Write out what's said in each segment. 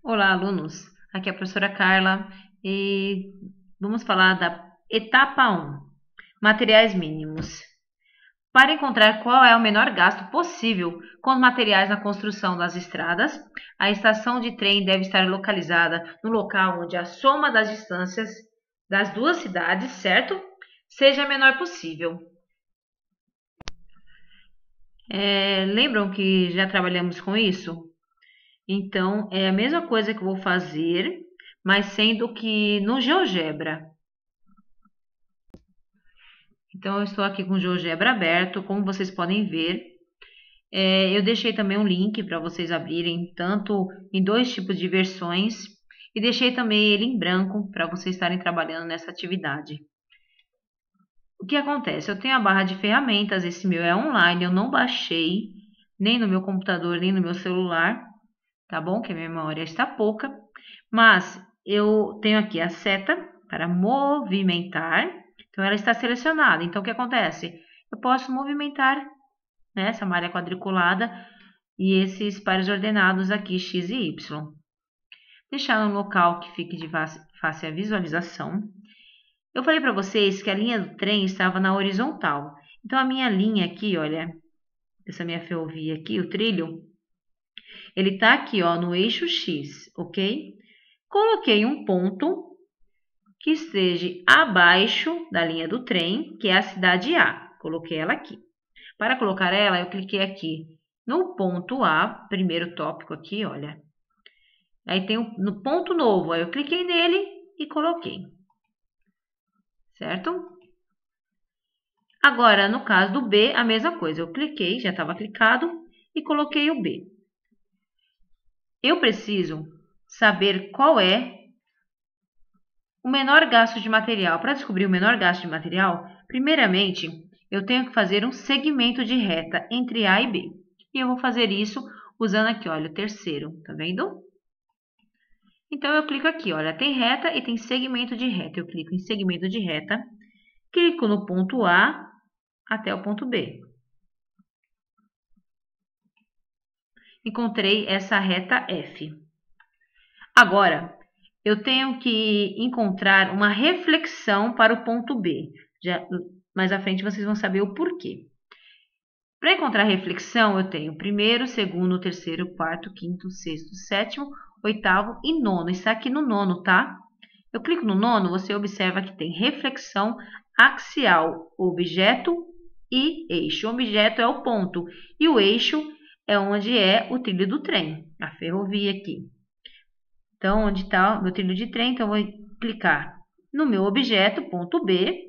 Olá, alunos. Aqui é a professora Carla e vamos falar da etapa 1, materiais mínimos. Para encontrar qual é o menor gasto possível com os materiais na construção das estradas, a estação de trem deve estar localizada no local onde a soma das distâncias das duas cidades, certo? Seja a menor possível. Lembram que já trabalhamos com isso? Então, é a mesma coisa que eu vou fazer, mas sendo que no GeoGebra. Então, eu estou aqui com o GeoGebra aberto, como vocês podem ver. Eu deixei também um link para vocês abrirem, tanto em dois tipos de versões, e deixei também ele em branco para vocês estarem trabalhando nessa atividade. O que acontece? Eu tenho a barra de ferramentas, esse meu é online, eu não baixei nem no meu computador, nem no meu celular, tá bom? Que a minha memória está pouca. Mas eu tenho aqui a seta para movimentar, então ela está selecionada. Então o que acontece? Eu posso movimentar, né, essa malha quadriculada e esses pares ordenados aqui, x e y. Deixar no local que fique de fácil a visualização. Eu falei para vocês que a linha do trem estava na horizontal. Então a minha linha aqui, olha, essa minha ferrovia aqui, o trilho, ele está aqui, ó, no eixo x, ok? Coloquei um ponto que esteja abaixo da linha do trem, que é a cidade A. Coloquei ela aqui. Para colocar ela, eu cliquei aqui no ponto A, primeiro tópico aqui, olha. Aí tem no ponto novo, aí eu cliquei nele e coloquei. Certo? Agora, no caso do B, a mesma coisa. Eu cliquei, já estava clicado, e coloquei o B. Eu preciso saber qual é o menor gasto de material. Para descobrir o menor gasto de material, primeiramente, eu tenho que fazer um segmento de reta entre A e B. E eu vou fazer isso usando aqui, olha, o terceiro, tá vendo? Então, eu clico aqui, olha, tem reta e tem segmento de reta. Eu clico em segmento de reta, clico no ponto A até o ponto B. Encontrei essa reta F. Agora, eu tenho que encontrar uma reflexão para o ponto B. Mais à frente vocês vão saber o porquê. Para encontrar reflexão, eu tenho primeiro, segundo, terceiro, quarto, quinto, sexto, sétimo, oitavo e nono. Está aqui no nono, tá? Eu clico no nono, você observa que tem reflexão axial, objeto e eixo. O objeto é o ponto e o eixo é onde é o trilho do trem, a ferrovia aqui. Então, onde está o meu trilho de trem, então eu vou clicar no meu objeto, ponto B,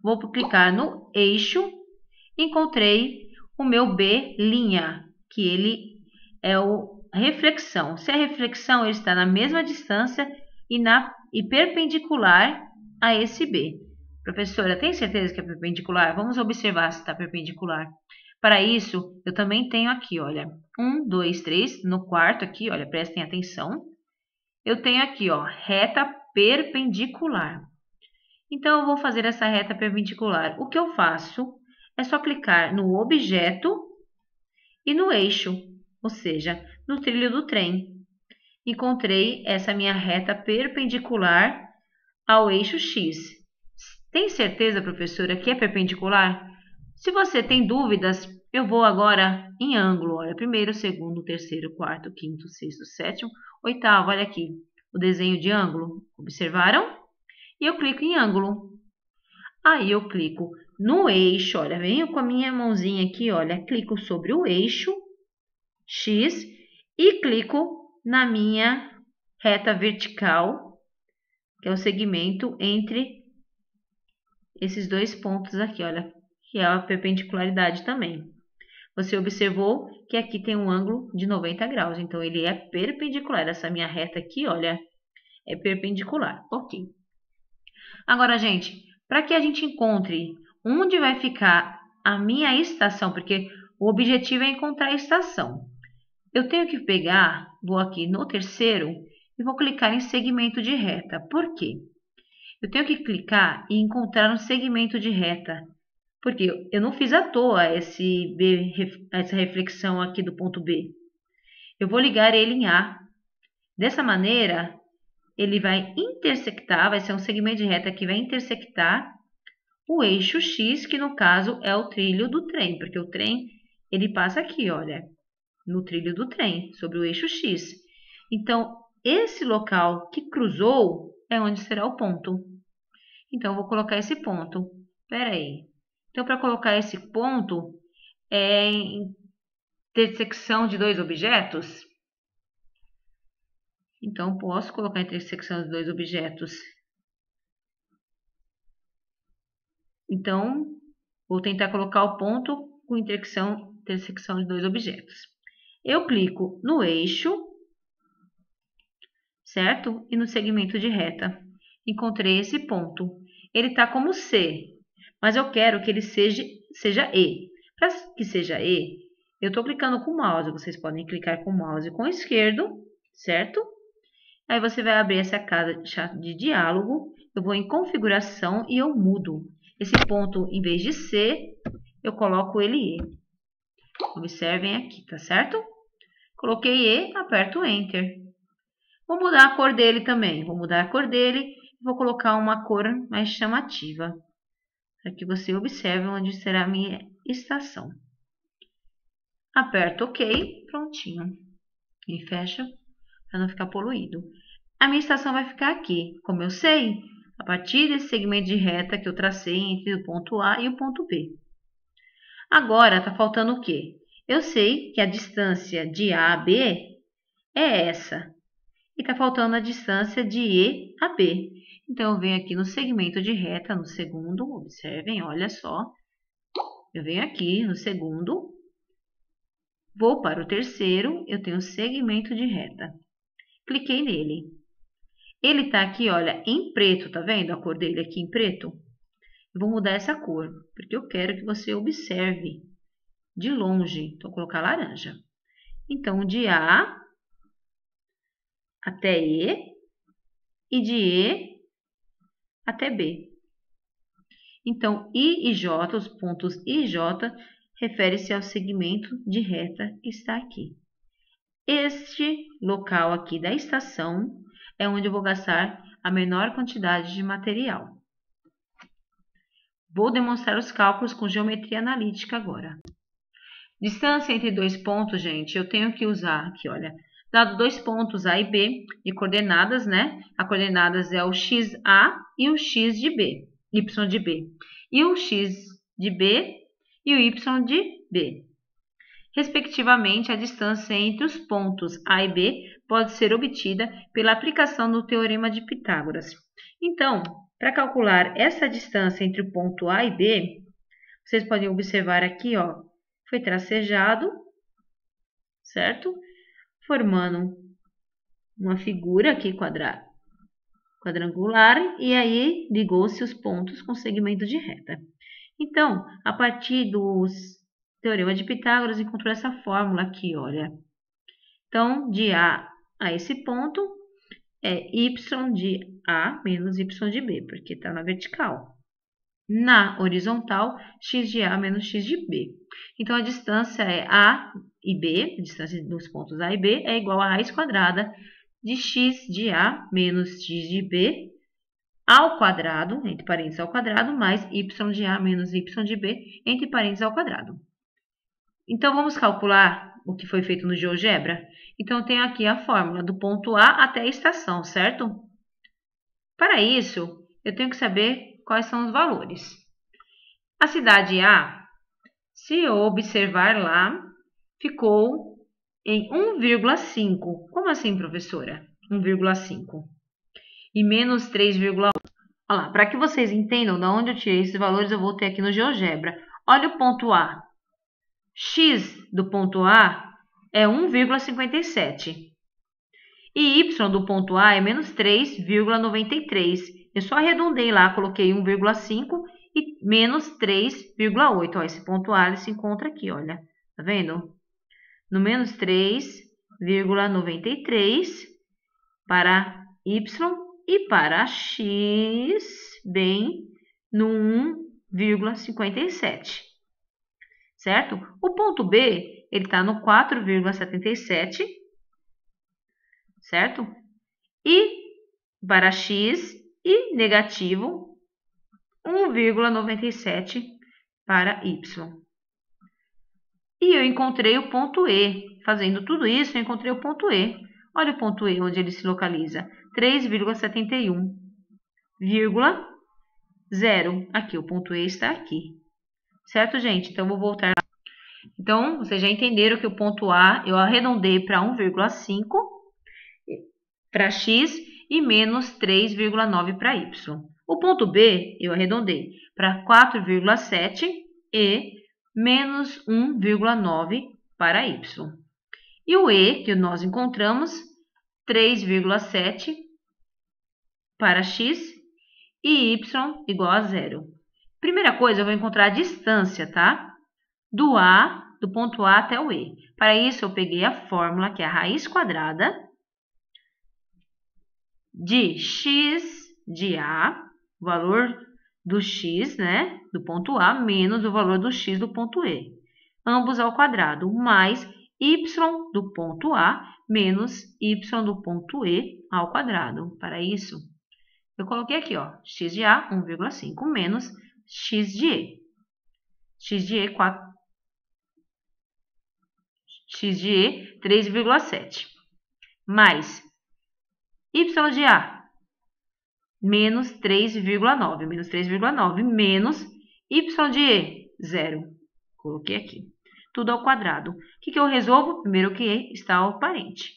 vou clicar no eixo, encontrei o meu B', que ele é o reflexão. Se a reflexão ele está na mesma distância e perpendicular a esse B. Professora, tem certeza que é perpendicular? Vamos observar se está perpendicular. Para isso, eu também tenho aqui, olha, 1, 2, 3, no quarto aqui, olha, prestem atenção. Eu tenho aqui, ó, reta perpendicular. Então, eu vou fazer essa reta perpendicular. O que eu faço é só clicar no objeto e no eixo, ou seja, no trilho do trem. Encontrei essa minha reta perpendicular ao eixo X. Tem certeza, professora, que é perpendicular? Se você tem dúvidas, eu vou agora em ângulo. Olha, primeiro, segundo, terceiro, quarto, quinto, sexto, sétimo, oitavo. Olha aqui o desenho de ângulo. Observaram? E eu clico em ângulo. Aí eu clico no eixo, olha, venho com a minha mãozinha aqui, olha, clico sobre o eixo X e clico na minha reta vertical, que é o segmento entre esses dois pontos aqui, olha, que é a perpendicularidade também. Você observou que aqui tem um ângulo de 90 graus, então ele é perpendicular. Essa minha reta aqui, olha, é perpendicular. Ok. Agora, gente, para que a gente encontre onde vai ficar a minha estação, porque o objetivo é encontrar a estação. Eu tenho que pegar, vou aqui no terceiro e vou clicar em segmento de reta. Por quê? Eu tenho que clicar e encontrar um segmento de reta, porque eu não fiz à toa essa reflexão aqui do ponto B. Eu vou ligar ele em A. Dessa maneira, ele vai intersectar, vai ser um segmento de reta que vai intersectar o eixo X, que no caso é o trilho do trem, porque o trem ele passa aqui, olha, no trilho do trem, sobre o eixo X. Então, esse local que cruzou é onde será o ponto. Então, eu vou colocar esse ponto. Espera aí. Então, para colocar esse ponto, é intersecção de dois objetos. Então, posso colocar intersecção de dois objetos. Então, vou tentar colocar o ponto com intersecção de dois objetos. Eu clico no eixo, certo? E no segmento de reta. Encontrei esse ponto. Ele está como C, mas eu quero que ele seja E. Para que seja E, eu estou clicando com o mouse. Vocês podem clicar com o mouse com o esquerdo, certo? Aí você vai abrir essa caixa de diálogo. Eu vou em configuração e eu mudo. Esse ponto, em vez de C, eu coloco ele E. Observem aqui, tá certo? Coloquei E, aperto Enter. Vou mudar a cor dele também. Vou mudar a cor dele e vou colocar uma cor mais chamativa, para que você observe onde será a minha estação. Aperto OK, prontinho. E fecha para não ficar poluído. A minha estação vai ficar aqui, como eu sei, a partir desse segmento de reta que eu tracei entre o ponto A e o ponto B. Agora, está faltando o quê? Eu sei que a distância de A a B é essa. E está faltando a distância de E a B. Então, eu venho aqui no segmento de reta, no segundo, observem, olha só. Eu venho aqui no segundo, vou para o terceiro, eu tenho segmento de reta. Cliquei nele. Ele está aqui, olha, em preto, tá vendo a cor dele aqui em preto? Eu vou mudar essa cor, porque eu quero que você observe de longe. Então, vou colocar laranja. Então, de A até E e de E até B. Então, I e J, os pontos I e J, refere-se ao segmento de reta que está aqui. Este local aqui da estação é onde eu vou gastar a menor quantidade de material. Vou demonstrar os cálculos com geometria analítica agora. Distância entre dois pontos, gente, eu tenho que usar aqui, olha, dado dois pontos A e B de coordenadas, né? A coordenadas é o XA e o X de B, Y de B. E o X de B e o Y de B. Respectivamente, a distância entre os pontos A e B pode ser obtida pela aplicação do Teorema de Pitágoras. Então, para calcular essa distância entre o ponto A e B, vocês podem observar aqui, ó, foi tracejado, certo? Formando uma figura aqui quadrangular, e aí ligou-se os pontos com segmento de reta. Então, a partir dos Teorema de Pitágoras, encontrou essa fórmula aqui, olha. Então, de A a esse ponto é y de A menos y de B, porque está na vertical. Na horizontal, x de A menos x de B. Então, a distância é A e B, a distância dos pontos A e B, é igual a raiz quadrada de x de A menos x de B ao quadrado, entre parênteses ao quadrado, mais y de A menos y de B, entre parênteses ao quadrado. Então, vamos calcular o que foi feito no GeoGebra? Então, eu tenho aqui a fórmula do ponto A até a estação, certo? Para isso, eu tenho que saber quais são os valores. A cidade A, se eu observar lá, ficou em 1,5. Como assim, professora? 1,5. E menos 3,1. Olha lá, para que vocês entendam de onde eu tirei esses valores, eu voltei aqui no GeoGebra. Olha o ponto A. X do ponto A é 1,57. E Y do ponto A é menos 3,93. Eu só arredondei lá, coloquei 1,5 e menos 3,8. Ó, esse ponto A ele se encontra aqui, olha. Tá vendo? No menos 3,93 para Y e para X, bem, no 1,57. Certo? O ponto B, ele está no 4,77, certo? E para x e negativo 1,97 para y. E eu encontrei o ponto E. Fazendo tudo isso, eu encontrei o ponto E. Olha o ponto E, onde ele se localiza. 3,71,0. Aqui, o ponto E está aqui. Certo, gente? Então, vou voltar lá. Então, vocês já entenderam que o ponto A eu arredondei para 1,5 para x e menos 3,9 para y. O ponto B eu arredondei para 4,7 e menos 1,9 para y. E o E que nós encontramos, 3,7 para x e y igual a 0. Primeira coisa, eu vou encontrar a distância, tá? Do ponto A até o E. Para isso, eu peguei a fórmula, que é a raiz quadrada de x de A, o valor do x, né, do ponto A, menos o valor do x do ponto E. Ambos ao quadrado, mais y do ponto A, menos y do ponto E ao quadrado. Para isso, eu coloquei aqui, ó, x de A, 1,5, menos x de E. X de E, 3,7. Mais y de A, menos 3,9. Menos 3,9 menos y de E, 0. Coloquei aqui. Tudo ao quadrado. O que eu resolvo? Primeiro que E está no parente.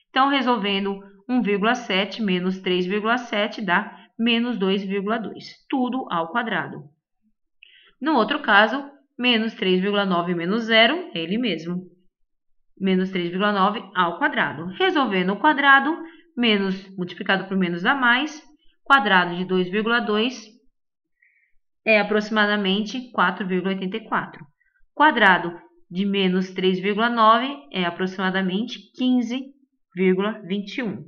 Então, resolvendo 1,7 menos 3,7 dá menos 2,2. Tudo ao quadrado. No outro caso, menos 3,9 menos 0 é ele mesmo. Menos 3,9 ao quadrado. Resolvendo o quadrado, menos multiplicado por menos dá mais. Quadrado de 2,2 é aproximadamente 4,84. Quadrado de menos 3,9 é aproximadamente 15,21.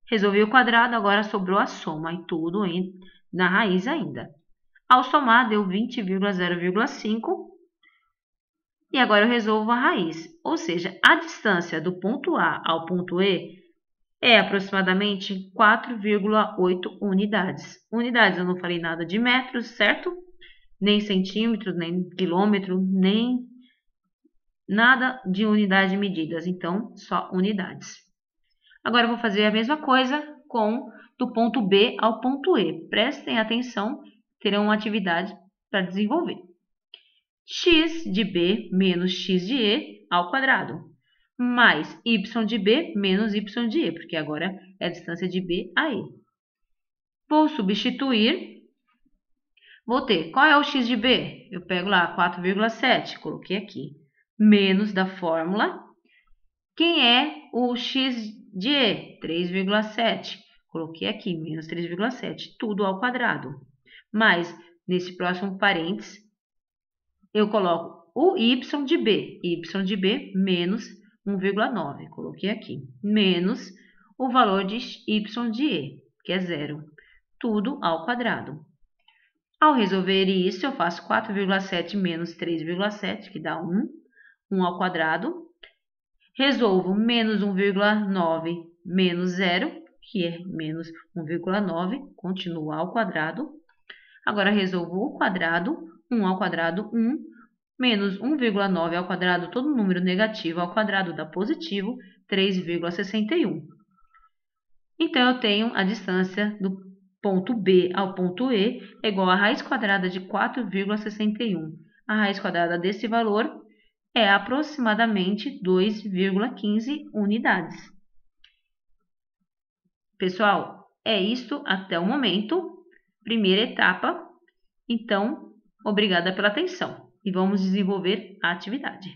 Resolvi o quadrado, agora sobrou a soma e tudo na raiz ainda. Ao somar, deu 20,0,5. E agora eu resolvo a raiz. Ou seja, a distância do ponto A ao ponto E é aproximadamente 4,8 unidades. Unidades, eu não falei nada de metros, certo? Nem centímetros, nem quilômetro, nem nada de unidade de medidas. Então, só unidades. Agora, eu vou fazer a mesma coisa do ponto B ao ponto E. Prestem atenção, terão uma atividade para desenvolver. X de B menos x de E ao quadrado, mais y de B menos y de E, porque agora é a distância de B a E. Vou substituir, vou ter, qual é o x de B? Eu pego lá 4,7, coloquei aqui, menos da fórmula. Quem é o x de E? 3,7, coloquei aqui, menos 3,7, tudo ao quadrado. Mais, nesse próximo parênteses, eu coloco o y de B menos 1,9, coloquei aqui, menos o valor de y de E, que é 0, tudo ao quadrado. Ao resolver isso, eu faço 4,7 menos 3,7, que dá 1, 1 ao quadrado. Resolvo menos 1,9 menos 0, que é menos 1,9, continua ao quadrado. Agora, resolvo o quadrado, 1 ao quadrado, 1, menos 1,9 ao quadrado, todo número negativo ao quadrado dá positivo, 3,61. Então, eu tenho a distância do ponto B ao ponto E é igual a raiz quadrada de 4,61. A raiz quadrada desse valor é aproximadamente 2,15 unidades. Pessoal, é isto até o momento. Primeira etapa. Então, obrigada pela atenção e vamos desenvolver a atividade.